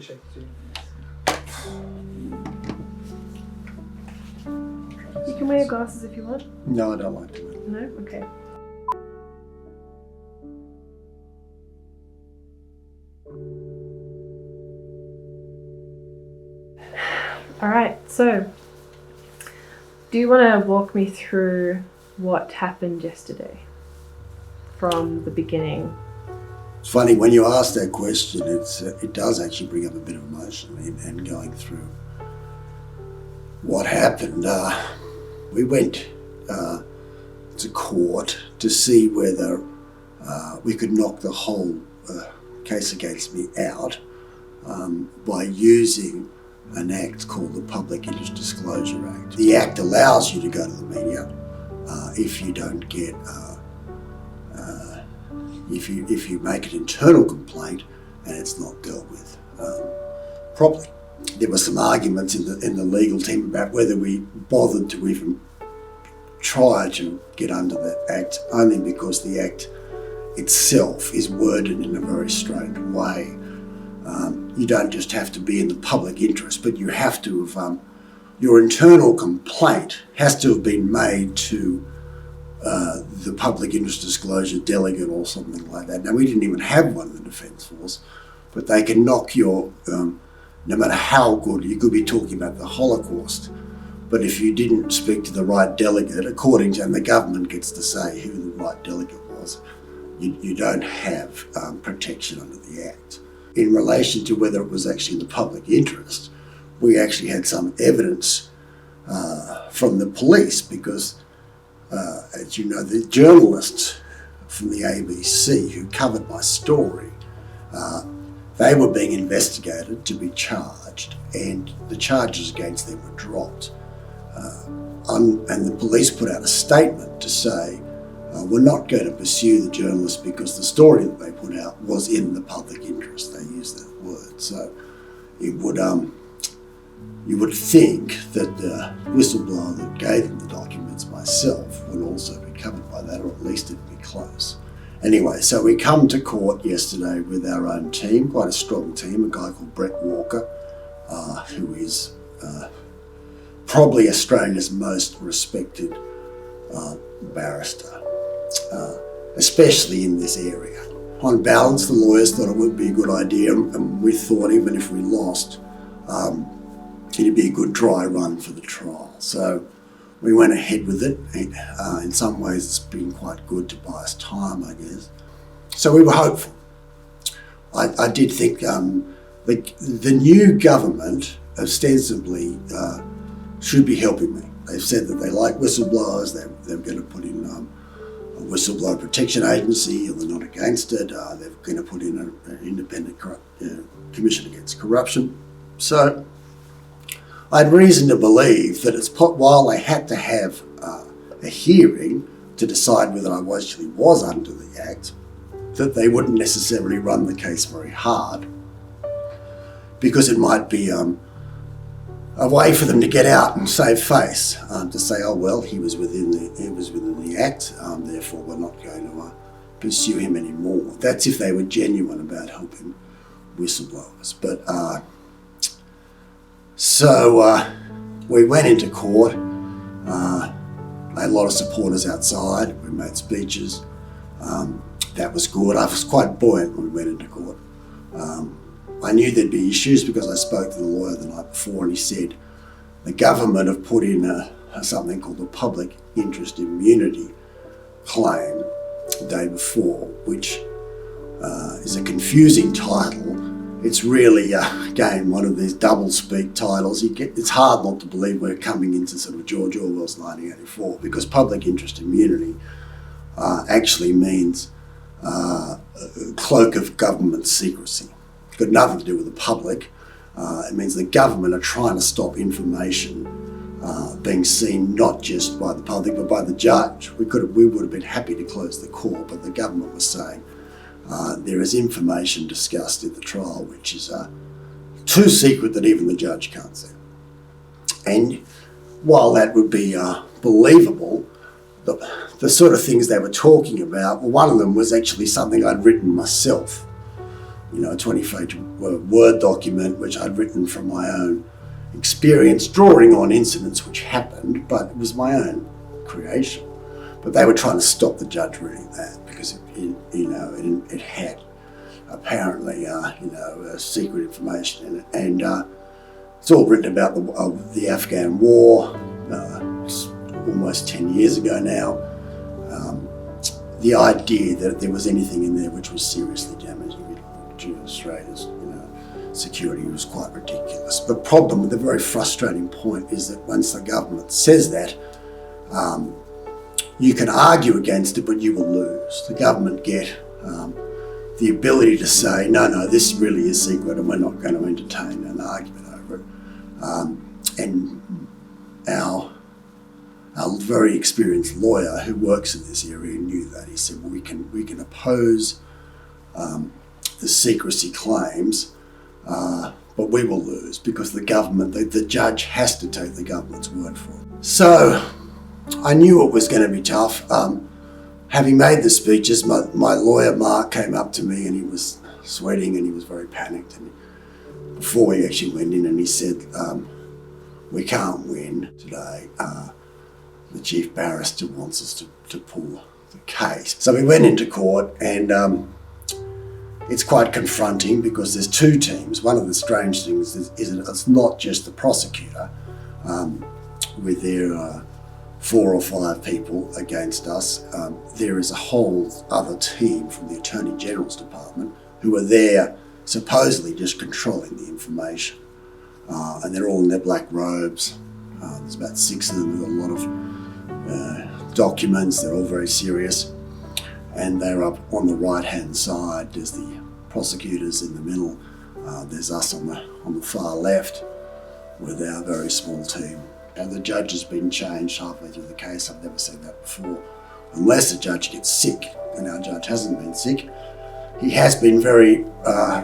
to check too. You can wear your glasses if you want. No, I don't like to. No? Okay. Alright, so do you want to walk me through what happened yesterday from the beginning? It's funny, when you ask that question, it does actually bring up a bit of emotion and going through what happened. We went to court to see whether we could knock the whole case against me out by using an act called the Public Interest Disclosure Act. The act allows you to go to the media if you don't get, if you make an internal complaint and it's not dealt with properly. There were some arguments in the legal team about whether we bothered to even try to get under the act, only because the act itself is worded in a very strange way. You don't just have to be in the public interest, but you have to have, your internal complaint has to have been made to the public interest disclosure delegate or something like that. Now, we didn't even have one in the Defence Force, but they can knock your, no matter how good, you could be talking about the Holocaust, but if you didn't speak to the right delegate, according to, and the government gets to say who the right delegate was, you don't have protection under the Act. In relation to whether it was actually in the public interest, we actually had some evidence from the police because, as you know, the journalists from the ABC who covered my story, they were being investigated to be charged, and the charges against them were dropped. And the police put out a statement to say, we're not going to pursue the journalists because the story that they put out was in the public interest. They used that word. So it would, you would think that the whistleblower that gave them the documents, myself, would also be covered by that, or at least it'd be close. Anyway, so we come to court yesterday with our own team, quite a strong team, a guy called Brett Walker, who is probably Australia's most respected barrister, especially in this area. On balance, the lawyers thought it would be a good idea, and we thought even if we lost, it'd be a good dry run for the trial. So we went ahead with it. In some ways, it's been quite good to buy us time, I guess. So we were hopeful. I did think the new government ostensibly should be helping me. They've said that they like whistleblowers. They're going to put in a whistleblower protection agency, or they're not against it. They're going to put in an independent commission against corruption. So I had reason to believe that while they had to have a hearing to decide whether I actually was under the Act, that they wouldn't necessarily run the case very hard, because it might be a way for them to get out and save face, to say, oh well, he was within the Act, therefore we're not going to pursue him anymore. That's if they were genuine about helping whistleblowers. But so we went into court. I had a lot of supporters outside. We made speeches. That was good. I was quite buoyant when we went into court. I knew there'd be issues because I spoke to the lawyer the night before, and he said the government have put in something called the public interest immunity claim the day before, which is a confusing title. It's really, again, one of these double-speak titles. It's hard not to believe we're coming into sort of George Orwell's 1984, because public interest immunity actually means cloak of government secrecy. It's got nothing to do with the public. It means the government are trying to stop information being seen not just by the public but by the judge. We would have been happy to close the court, but the government was saying there is information discussed at the trial which is too secret that even the judge can't see. And while that would be believable, the sort of things they were talking about, well, one of them was actually something I'd written myself. a 20-page Word document which I'd written from my own experience, drawing on incidents which happened, but it was my own creation. But they were trying to stop the judge reading that because it had apparently secret information in it, and it's all written about the Afghan war. It's almost 10 years ago now. The idea that there was anything in there which was seriously damaging to Australia's security was quite ridiculous. The problem, the very frustrating point, is that once the government says that, you can argue against it, but you will lose. The government get the ability to say, no, this really is secret and we're not going to entertain an argument over it. And our very experienced lawyer who works in this area knew that. He said, well, we can oppose the secrecy claims, but we will lose because the government, the judge has to take the government's word for it. So I knew it was going to be tough. Having made the speeches, my lawyer Mark came up to me and he was sweating and he was very panicked. And before we actually went in, and he said, we can't win today. The chief barrister wants us to pull the case. So we went into court, and it's quite confronting because there's two teams. One of the strange things is that it's not just the prosecutor with their 4 or 5 people against us. There is a whole other team from the Attorney General's department who are there supposedly just controlling the information. And they're all in their black robes. There's about 6 of them. We've got a lot of documents. They're all very serious. And they're up on the right-hand side. There's the prosecutors in the middle. There's us on the far left with our very small team. And the judge has been changed halfway through the case. I've never seen that before. Unless the judge gets sick, and our judge hasn't been sick. He has been very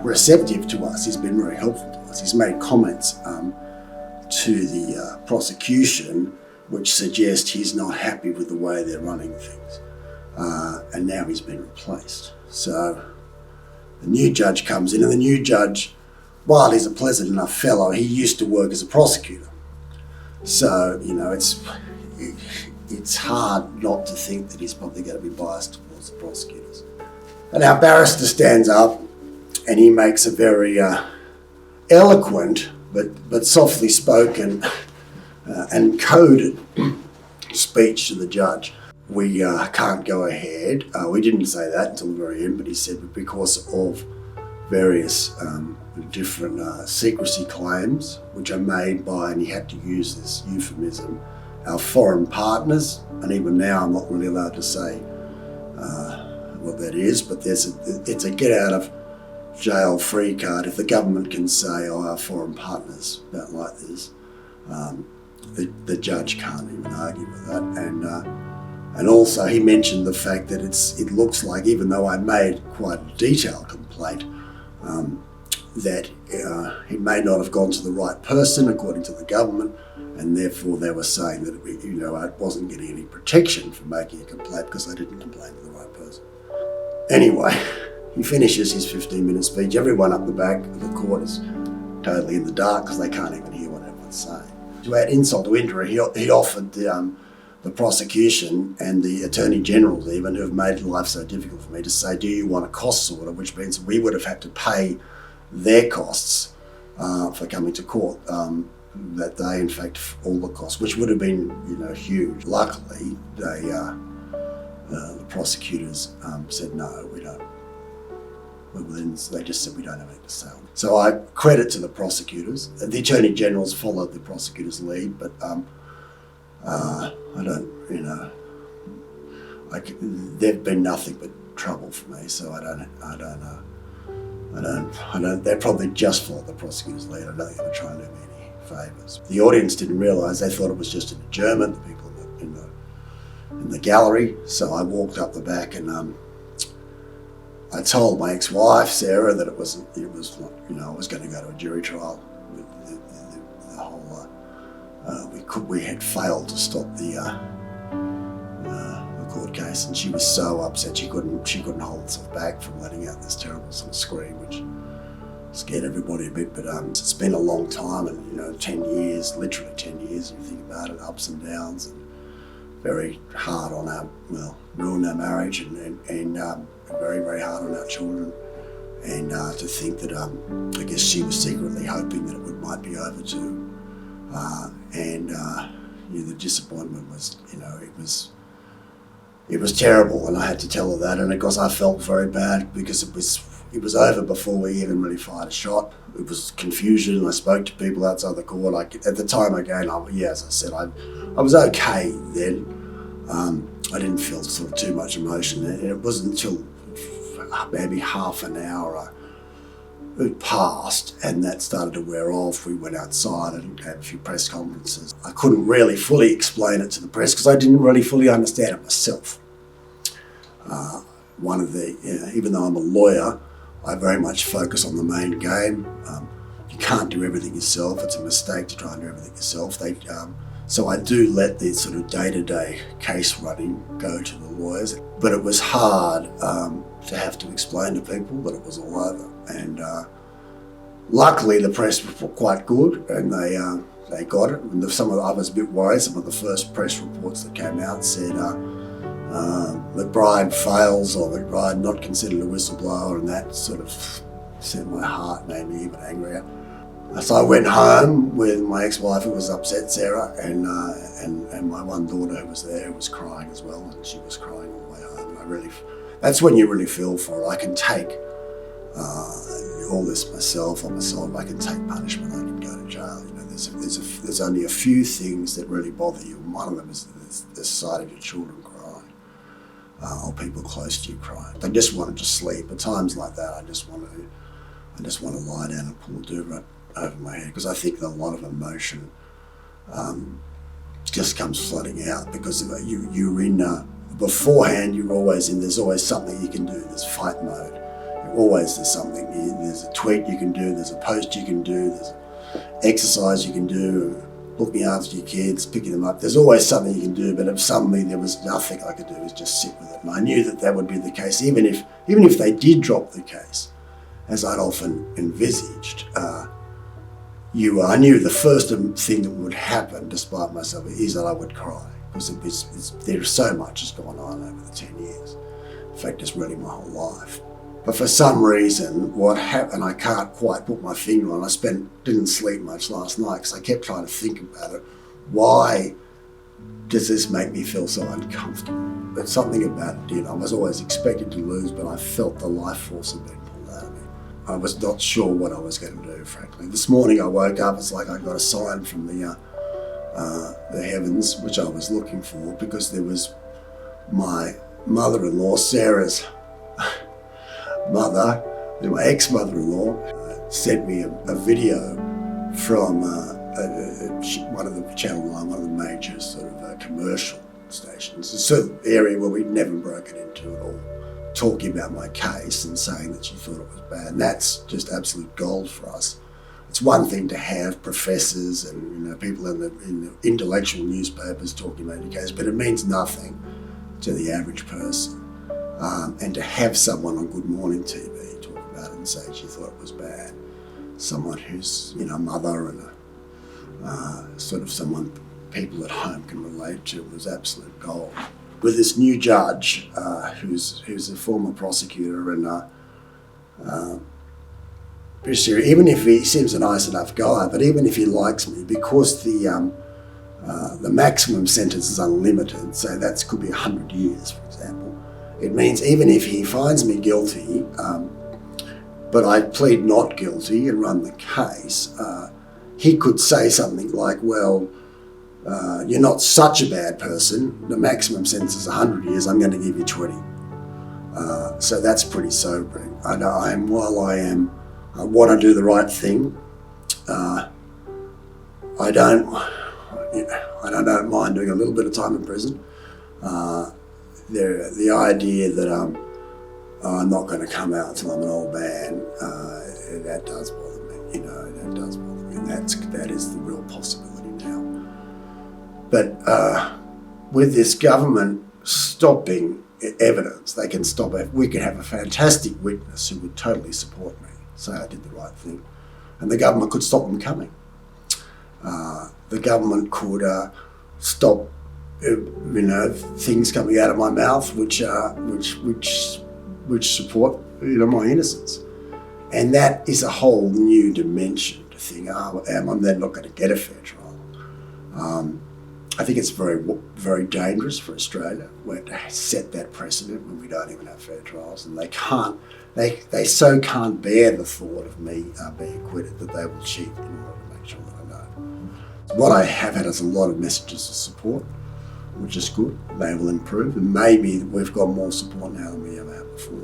receptive to us. He's been very helpful to us. He's made comments to the prosecution which suggest he's not happy with the way they're running things. And now he's been replaced. So the new judge comes in, and the new judge, while he's a pleasant enough fellow, he used to work as a prosecutor. So, it's hard not to think that he's probably going to be biased towards the prosecutors. And our barrister stands up and he makes a very eloquent but softly spoken and coded speech to the judge. We can't go ahead. We didn't say that until the very end, but he said because of various different secrecy claims which are made by, and he had to use this euphemism, our foreign partners, and even now I'm not really allowed to say what that is, but it's a get out of jail free card. If the government can say, our foreign partners don't like this, the judge can't even argue with that. And also he mentioned the fact that it looks like, even though I made quite a detailed complaint, that he may not have gone to the right person according to the government, and therefore they were saying that I wasn't getting any protection for making a complaint because I didn't complain to the right person. Anyway, he finishes his 15-minute speech. Everyone up the back of the court is totally in the dark because they can't even hear what everyone's saying. To add insult to injury, he offered the prosecution and the Attorney General even, who have made life so difficult for me, to say, do you want a costs order, which means we would have had to pay their costs for coming to court that day. In fact, all the costs, which would have been huge. Luckily, the prosecutors said no, we don't. They just said we don't have anything to say. So I credit to the prosecutors. The Attorney General's followed the prosecutors' lead, but I don't, they've been nothing but trouble for me. So I don't. They probably just followed the prosecutor's lead. I don't think they were trying to do me any favours. The audience didn't realise. They thought it was just an adjournment. The people in the gallery. So I walked up the back and I told my ex-wife Sarah that it was not, I was going to go to a jury trial. The whole we had failed to stop the court case, and she was so upset she couldn't hold herself back from letting out this terrible sort of scream, which scared everybody a bit. But it's been a long time, and 10 years, literally 10 years. You think about it, ups and downs, and very hard on ruined our marriage, and very, very hard on our children. And to think that I guess she was secretly hoping that it might be over too. The disappointment was, it was terrible, and I had to tell her that. And of course, I felt very bad because it was over before we even really fired a shot. It was confusion. I spoke to people outside the court. At the time again, as I said, I was okay then. I didn't feel sort of too much emotion, and it wasn't until maybe half an hour it passed, and that started to wear off. We went outside and had a few press conferences. I couldn't really fully explain it to the press because I didn't really fully understand it myself. Even though I'm a lawyer, I very much focus on the main game. You can't do everything yourself. It's a mistake to try and do everything yourself. So I do let the sort of day-to-day case running go to the lawyers. But it was hard to have to explain to people that it was all over. And luckily the press were quite good, and they got it. And I was a bit worried. Some of the first press reports that came out said McBride fails, or McBride not considered a whistleblower, and that sort of set my heart, made me even angrier. So I went home with my ex-wife, who was upset, Sarah, and my one daughter who was there, who was crying as well, and she was crying all the way home. And that's when you really feel for it. I can take all this myself on myself. I can take punishment. I can go to jail. There's only a few things that really bother you, and one of them is the sight of your children crying, or people close to you crying. I just wanted to sleep. At times like that, I just want to lie down and pull a duvet over my head, because I think that a lot of emotion just comes flooding out, because you're in beforehand. There's always something you can do. There's fight mode. There's something. There's a tweet you can do. There's a post you can do. There's exercise you can do. Looking after your kids, picking them up. There's always something you can do. But if suddenly there was nothing I could do, was just sit with it. And I knew that would be the case, even if they did drop the case, as I'd often envisaged. I knew the first thing that would happen, despite myself, is that I would cry, because there's so much has gone on over the 10 years. In fact, it's really my whole life. But for some reason, what happened, I can't quite put my finger on. Didn't sleep much last night because I kept trying to think about it. Why does this make me feel so uncomfortable? But something about it did. I was always expected to lose, but I felt the life force had been pulled out of me. I was not sure what I was going to do, frankly. This morning I woke up, it's like I got a sign from the heavens, which I was looking for, because there was my mother-in-law, Sarah's mother, my ex-mother-in-law, sent me a video from one of the Channel 9, one of the major sort of commercial stations. It's a certain area where we'd never broken into at all, talking about my case and saying that she thought it was bad. And that's just absolute gold for us. It's one thing to have professors and people in the intellectual newspapers talking about your case, but it means nothing to the average person. And to have someone on Good Morning TV talk about it and say she thought it was bad, someone who's a mother and sort of someone people at home can relate to, was absolute gold. With this new judge, who's a former prosecutor, and even if he seems a nice enough guy, but even if he likes me, because the maximum sentence is unlimited, so that could be 100 years, for example. It means even if he finds me guilty, but I plead not guilty and run the case, he could say something like, well, you're not such a bad person, the maximum sentence is 100 years, I'm going to give you 20. So that's pretty sobering. I want to do the right thing. I don't mind doing a little bit of time in prison. The idea that I'm not going to come out until I'm an old man, that does bother me. That does bother me, and that is the real possibility now. But with this government stopping evidence. They can stop it. We could have a fantastic witness who would totally support me, say I did the right thing, and the government could stop them coming. The government could stop, things coming out of my mouth which support, my innocence, and that is a whole new dimension to think. I'm then not going to get a fair trial. I think it's very, very dangerous for Australia to set that precedent when we don't even have fair trials, and they can't bear the thought of me being acquitted that they will cheat in order to make sure that I know. What I have had is a lot of messages of support, which is good. They will improve, and maybe we've got more support now than we ever had before.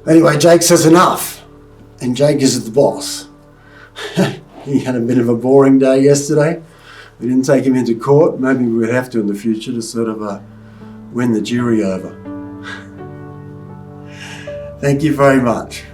Anyway, Jake says enough, and Jake is the boss. He had a bit of a boring day yesterday. We didn't take him into court. Maybe we'd have to in the future to sort of win the jury over. Thank you very much.